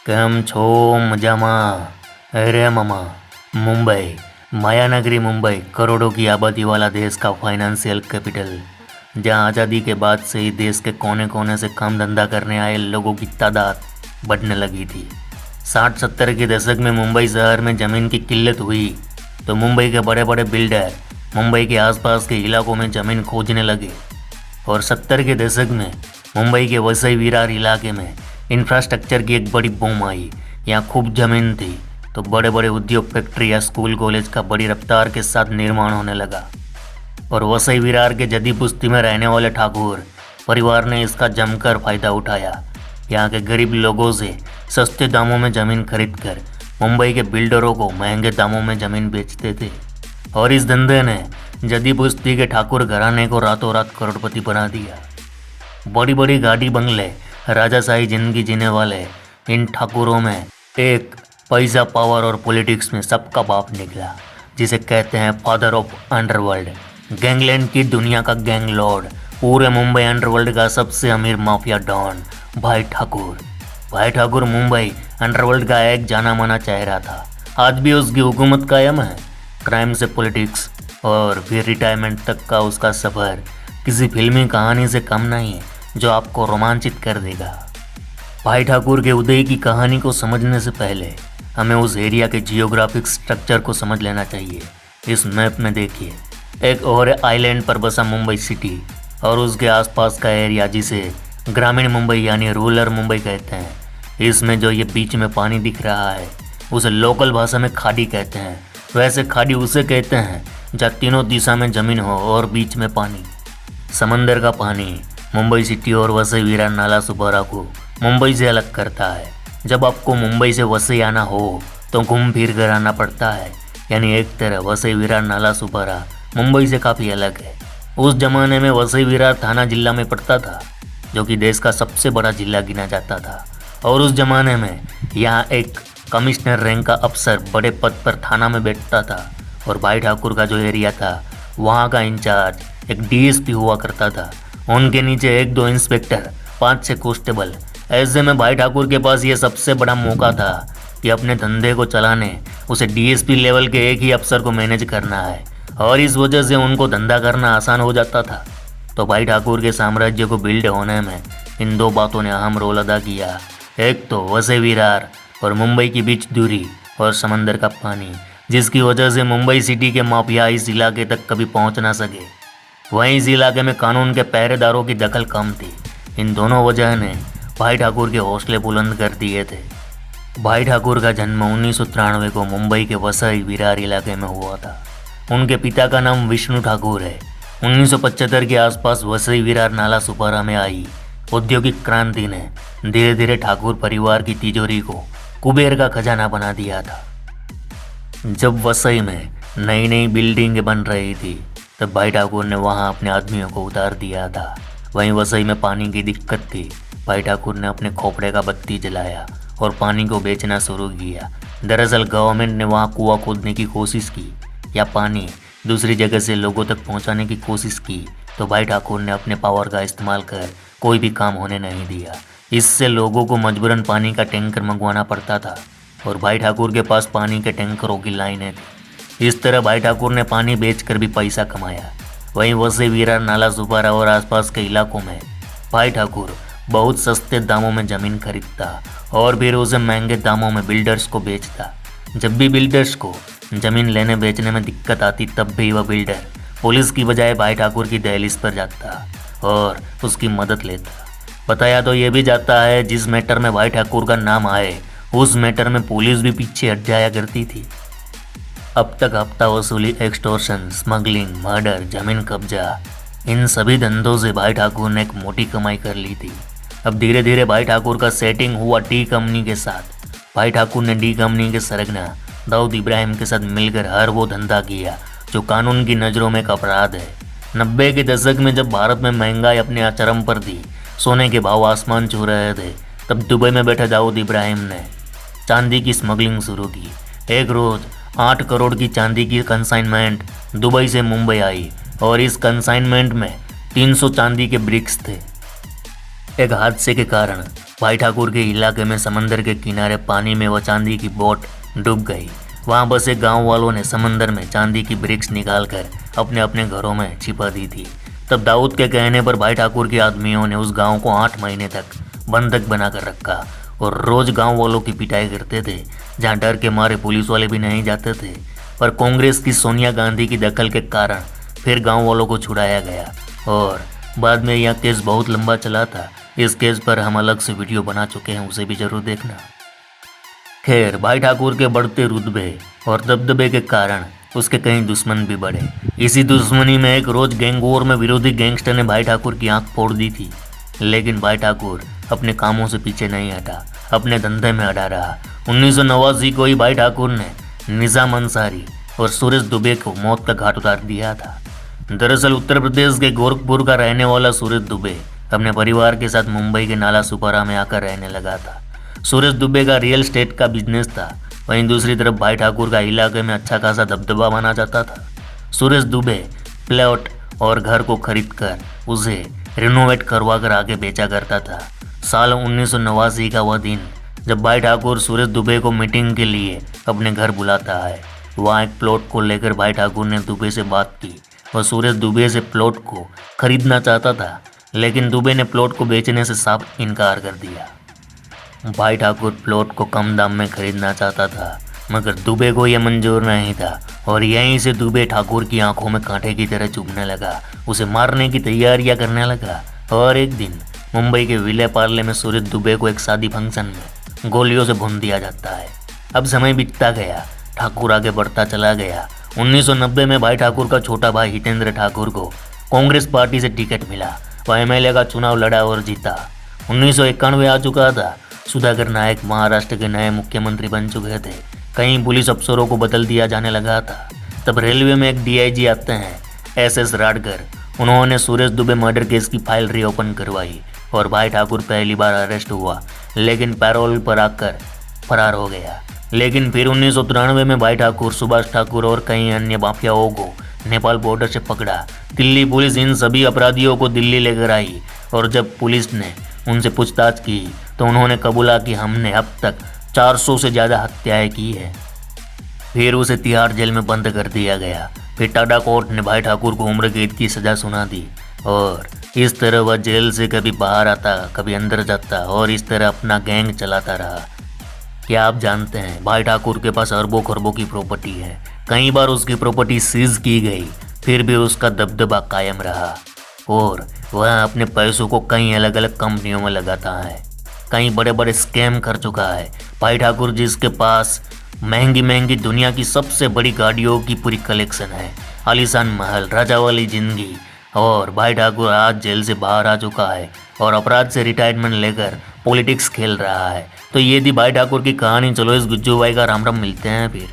કેમ છો મજામાં? अरे मामा, मुंबई, मायानगरी मुंबई, करोड़ों की आबादी वाला देश का फाइनेंशियल कैपिटल, जहां आज़ादी के बाद से ही देश के कोने कोने से काम धंधा करने आए लोगों की तादाद बढ़ने लगी थी। 60-70 के दशक में मुंबई शहर में ज़मीन की किल्लत हुई तो मुंबई के बड़े बड़े बिल्डर मुंबई के आसपास के इलाकों में ज़मीन खोजने लगे और 70 के दशक में मुंबई के वसई विरार इलाके में इंफ्रास्ट्रक्चर की एक बड़ी बूम आई। यहाँ खूब ज़मीन थी तो बड़े बड़े उद्योग, फैक्ट्री या स्कूल कॉलेज का बड़ी रफ्तार के साथ निर्माण होने लगा और वसई विरार के जदी पुस्ती में रहने वाले ठाकुर परिवार ने इसका जमकर फायदा उठाया। यहाँ के गरीब लोगों से सस्ते दामों में ज़मीन खरीदकर मुंबई के बिल्डरों को महंगे दामों में ज़मीन बेचते थे और इस धंधे ने जदी पुस्ती के ठाकुर घराने को रातों रात करोड़पति बना दिया। बड़ी बड़ी गाड़ी, बंगले, राजाशाही जिंदगी जीने वाले इन ठाकुरों में एक पैसा, पावर और पॉलिटिक्स में सबका बाप निकला, जिसे कहते हैं फादर ऑफ अंडरवर्ल्ड, गैंगलैंड की दुनिया का गैंग लॉर्ड, पूरे मुंबई अंडरवर्ल्ड का सबसे अमीर माफिया डॉन भाई ठाकुर। भाई ठाकुर मुंबई अंडरवर्ल्ड का एक जाना माना चेहरा था। आज भी उसकी हुकूमत कायम है। क्राइम से पॉलिटिक्स और फिर रिटायरमेंट तक का उसका सफ़र किसी फिल्मी कहानी से कम नहीं है जो आपको रोमांचित कर देगा। भाई ठाकुर के उदय की कहानी को समझने से पहले हमें उस एरिया के जियोग्राफिक स्ट्रक्चर को समझ लेना चाहिए। इस मैप में देखिए, एक और आइलैंड पर बसा मुंबई सिटी और उसके आसपास का एरिया जिसे ग्रामीण मुंबई यानी रूरल मुंबई कहते हैं। इसमें जो ये बीच में पानी दिख रहा है उसे लोकल भाषा में खाड़ी कहते हैं। वैसे खाड़ी उसे कहते हैं जहाँ तीनों दिशा में ज़मीन हो और बीच में पानी। समंदर का पानी मुंबई सिटी और वसई विरार नाला सुपारा को मुंबई से अलग करता है। जब आपको मुंबई से वसई आना हो तो घूम फिर कर आना पड़ता है, यानी एक तरह वसई विरार नाला सुपारा मुंबई से काफ़ी अलग है। उस जमाने में वसई विरार थाना जिला में पड़ता था, जो कि देश का सबसे बड़ा जिला गिना जाता था। और उस जमाने में यहाँ एक कमिश्नर रैंक का अफसर बड़े पद पर थाना में बैठता था और भाई ठाकुर का जो एरिया था वहाँ का इंचार्ज एक डीएसपी हुआ करता था। उनके नीचे 1-2 इंस्पेक्टर, 5-6 कांस्टेबल। ऐसे में भाई ठाकुर के पास ये सबसे बड़ा मौका था कि अपने धंधे को चलाने उसे डीएसपी लेवल के एक ही अफसर को मैनेज करना है और इस वजह से उनको धंधा करना आसान हो जाता था। तो भाई ठाकुर के साम्राज्य को बिल्ड होने में इन 2 बातों ने अहम रोल अदा किया। एक तो वसई विरार और मुंबई के बीच दूरी और समंदर का पानी, जिसकी वजह से मुंबई सिटी के माफिया इस इलाके तक कभी पहुंच ना सके। वहीं इस इलाके में कानून के पहरेदारों की दखल कम थी। इन दोनों वजह ने भाई ठाकुर के हौसले बुलंद कर दिए थे। भाई ठाकुर का जन्म 1993 को मुंबई के वसई विरार इलाके में हुआ था। उनके पिता का नाम विष्णु ठाकुर है। 1975 के आसपास वसई विरार नाला सुपारा में आई औद्योगिक क्रांति ने धीरे धीरे ठाकुर परिवार की तिजोरी को कुबेर का खजाना बना दिया था। जब वसई में नई नई बिल्डिंगें बन रही थी तब भाई ठाकुर ने वहां अपने आदमियों को उतार दिया था। वहीं वसई में पानी की दिक्कत थी। भाई ठाकुर ने अपने खोपड़े का बत्ती जलाया और पानी को बेचना शुरू किया। दरअसल गवर्नमेंट ने वहां कुआं खोदने की कोशिश की या पानी दूसरी जगह से लोगों तक पहुंचाने की कोशिश की, तो भाई ठाकुर ने अपने पावर का इस्तेमाल कर कोई भी काम होने नहीं दिया। इससे लोगों को मजबूरन पानी का टैंकर मंगवाना पड़ता था और भाई ठाकुर के पास पानी के टैंकरों की लाइनें थी। इस तरह भाई ठाकुर ने पानी बेचकर भी पैसा कमाया। वहीं वसई विरार नाला सुपारा और आसपास के इलाकों में भाई ठाकुर बहुत सस्ते दामों में ज़मीन खरीदता और फिर उसे महंगे दामों में बिल्डर्स को बेचता। जब भी बिल्डर्स को ज़मीन लेने बेचने में दिक्कत आती तब भी वह बिल्डर पुलिस की बजाय भाई ठाकुर की दहलीज पर जाता और उसकी मदद लेता। बताया तो ये भी जाता है जिस मैटर में भाई ठाकुर का नाम आए उस मैटर में पुलिस भी पीछे हट जाया करती थी। अब तक हफ्ता वसूली, एक्सटॉर्शन, स्मगलिंग, मर्डर, ज़मीन कब्जा, इन सभी धंधों से भाई ठाकुर ने एक मोटी कमाई कर ली थी। अब धीरे धीरे भाई ठाकुर का सेटिंग हुआ डी कंपनी के साथ। भाई ठाकुर ने डी कंपनी के सरगना दाऊद इब्राहिम के साथ मिलकर हर वो धंधा किया जो कानून की नज़रों में एक अपराध है। 90 के दशक में जब भारत में महंगाई अपने चरम पर थी, सोने के भाव आसमान छू रहे थे, तब दुबई में बैठे दाऊद इब्राहिम ने चांदी की स्मगलिंग शुरू की। एक रोज़ 8 करोड़ की चांदी की कंसाइनमेंट दुबई से मुंबई आई और इस कंसाइनमेंट में 300 चांदी के ब्रिक्स थे। एक हादसे के कारण भाई ठाकुर के इलाके में समंदर के किनारे पानी में वो चांदी की बोट डूब गई। वहाँ बसे गांव वालों ने समंदर में चांदी की ब्रिक्स निकालकर अपने अपने घरों में छिपा दी थी। तब दाऊद के कहने पर भाई ठाकुर के आदमियों ने उस गांव को 8 महीने तक बंधक बनाकर रखा और रोज गांव वालों की पिटाई करते थे, जहां डर के मारे पुलिस वाले भी नहीं जाते थे। पर कांग्रेस की सोनिया गांधी की दखल के कारण फिर गांव वालों को छुड़ाया गया और बाद में यह केस बहुत लंबा चला था। इस केस पर हम अलग से वीडियो बना चुके हैं, उसे भी जरूर देखना। खैर, भाई ठाकुर के बढ़ते रुतबे और दबदबे के कारण उसके कई दुश्मन भी बढ़े। इसी दुश्मनी में एक रोज गैंग वॉर में विरोधी गैंगस्टर ने भाई ठाकुर की आंख फोड़ दी थी। लेकिन भाई ठाकुर अपने कामों से पीछे नहीं हटा, अपने धंधे में अड़ा रहा। 1989 को ही भाई ठाकुर ने निजाम अंसारी और सुरेश दुबे को मौत का घाट उतार दिया था। दरअसल उत्तर प्रदेश के गोरखपुर का रहने वाला सुरेश दुबे अपने परिवार के साथ मुंबई के नाला सुपारा में आकर रहने लगा था। सुरेश दुबे का रियल एस्टेट का बिजनेस था। वहीं दूसरी तरफ भाई ठाकुर का इलाके में अच्छा खासा दबदबा माना जाता था। सुरेश दुबे प्लॉट और घर को खरीदकर उसे रिनोवेट करवा कर आगे बेचा करता था। साल 1989 का वह दिन जब भाई ठाकुर सुरेश दुबे को मीटिंग के लिए अपने घर बुलाता है। वहाँ एक प्लॉट को लेकर भाई ठाकुर ने दुबे से बात की। वह सुरेश दुबे से प्लॉट को खरीदना चाहता था, लेकिन दुबे ने प्लॉट को बेचने से साफ इनकार कर दिया। भाई ठाकुर प्लॉट को कम दाम में खरीदना चाहता था, मगर दुबे को यह मंजूर नहीं था और यहीं से दुबे ठाकुर की आंखों में कांटे की तरह चुभने लगा। उसे मारने की तैयारियां करने लगा और एक दिन मुंबई के विले पार्ले में सुरेश दुबे को एक शादी फंक्शन में गोलियों से भून दिया जाता है। अब समय बीतता गया, ठाकुर आगे बढ़ता चला गया। 1990 में भाई ठाकुर का छोटा भाई हितेंद्र ठाकुर को कांग्रेस पार्टी से टिकट मिला। वह एमएलए का चुनाव लड़ा और जीता। 1991 आ चुका था। सुधाकर नायक महाराष्ट्र के नए मुख्यमंत्री बन चुके थे। कई पुलिस अफसरों को बदल दिया जाने लगा था। तब रेलवे में एक डीआईजी आते हैं, एसएस राडकर। उन्होंने सुरेश दुबे मर्डर केस की फाइल रीओपन करवाई और भाई ठाकुर पहली बार अरेस्ट हुआ, लेकिन पैरोल पर आकर फरार हो गया। लेकिन फिर 1993 में भाई ठाकुर, सुभाष ठाकुर और कई अन्य माफियाओं को नेपाल बॉर्डर से पकड़ा। दिल्ली पुलिस इन सभी अपराधियों को दिल्ली लेकर आई और जब पुलिस ने उनसे पूछताछ की तो उन्होंने कबूला कि हमने अब तक 400 से ज़्यादा हत्याएं की है। फिर उसे तिहाड़ जेल में बंद कर दिया गया। फिर टाडा कोर्ट ने भाई ठाकुर को उम्र कैद की सज़ा सुना दी और इस तरह वह जेल से कभी बाहर आता, कभी अंदर जाता और इस तरह अपना गैंग चलाता रहा। क्या आप जानते हैं, भाई ठाकुर के पास अरबों खरबों की प्रॉपर्टी है। कई बार उसकी प्रॉपर्टी सीज की गई, फिर भी उसका दबदबा कायम रहा और वह अपने पैसों को कई अलग अलग कंपनियों में लगाता है। कई बड़े बड़े स्कैम कर चुका है। भाई ठाकुर जिसके पास महंगी महंगी दुनिया की सबसे बड़ी गाड़ियों की पूरी कलेक्शन है, आलीशान महल, राजा वाली जिंदगी। और भाई ठाकुर आज जेल से बाहर आ चुका है और अपराध से रिटायरमेंट लेकर पॉलिटिक्स खेल रहा है। तो ये थी भाई ठाकुर की कहानी। चलो इस गुज्जू भाई का राम राम, मिलते हैं फिर।